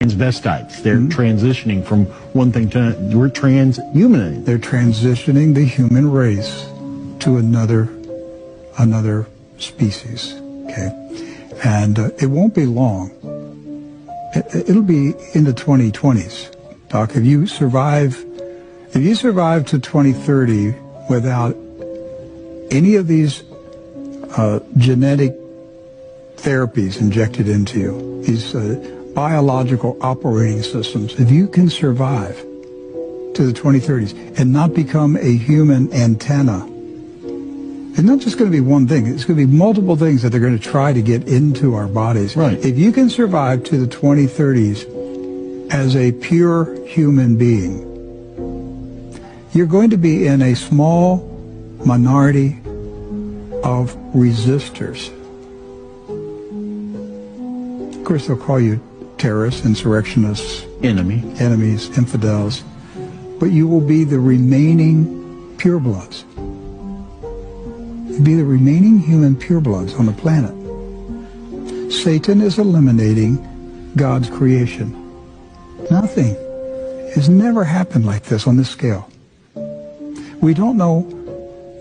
transvestites. They're transitioning from one thing to we're transhumaning. They're transitioning the human race to another species. Okay, and it won't be long. It'll be in the 2020s, Doc. If you survive to 2030 without any of these genetic therapies injected into you, these biological operating systems, if you can survive to the 2030s and not become a human antenna, it's not just going to be one thing. It's going to be multiple things that they're going to try to get into our bodies. Right. If you can survive to the 2030s as a pure human being, you're going to be in a small minority of resistors. Of course, they'll call you terrorists, insurrectionists, enemies, infidels, but you will be the remaining purebloods. You'll be the remaining human purebloods on the planet. Satan is eliminating God's creation. Nothing has never happened like this on this scale. We don't know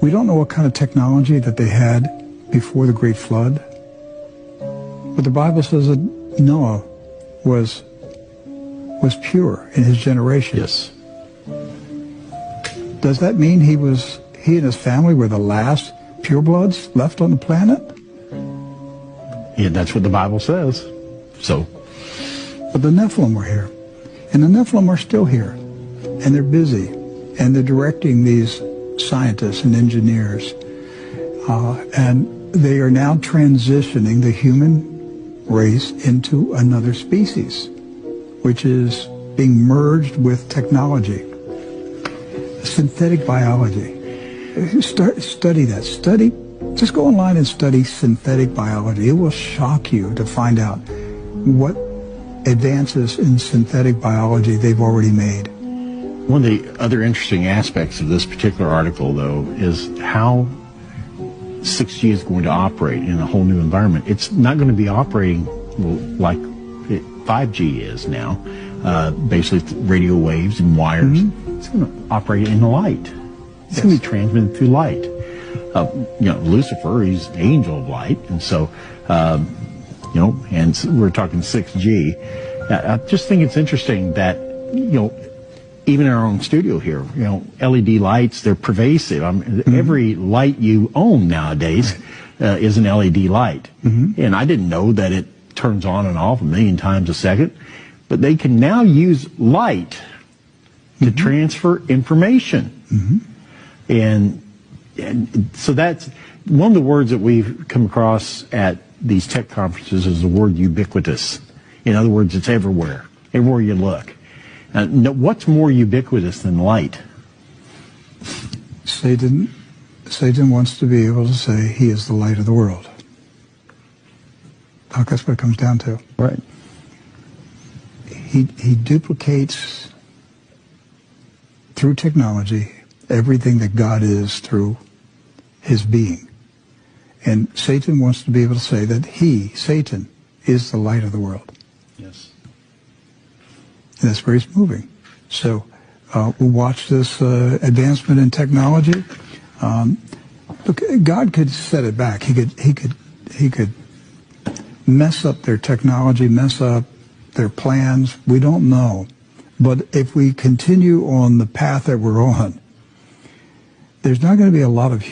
what kind of technology that they had before the Great Flood. But the Bible says that Noah was pure in his generation. Yes. Does that mean he and his family were the last purebloods left on the planet? Yeah, that's what the Bible says. So. But the Nephilim were here. And the Nephilim are still here. And they're busy. And they're directing these scientists and engineers. And they are now transitioning the human race into another species, which is being merged with technology. Synthetic biology. Study that. Just go online and study synthetic biology. It will shock you to find out what advances in synthetic biology they've already made. One of the other interesting aspects of this particular article, though, is how 6G is going to operate in a whole new environment. It's not going to be operating like 5G is now, basically radio waves and wires. It's going to operate in light. It's going to be transmitted through light. Lucifer, he's an angel of light, and so, and we're talking 6G. I just think it's interesting that, even in our own studio here, LED lights, they're pervasive. Every light you own nowadays is an LED light. And I didn't know that it turns on and off 1,000,000 times a second. But they can now use light to transfer information. And so that's one of the words that we've come across at these tech conferences is the word ubiquitous. In other words, it's everywhere you look. What's more ubiquitous than light? Satan wants to be able to say he is the light of the world. Doc, that's what it comes down to. Right. He duplicates through technology everything that God is through his being. And Satan wants to be able to say that Satan, is the light of the world. Yes. And that's where he's moving. So we'll watch this advancement in technology. Look, God could set it back. He could mess up their technology, mess up their plans. We don't know. But if we continue on the path that we're on, there's not going to be a lot of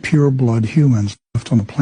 pure blood humans left on the planet.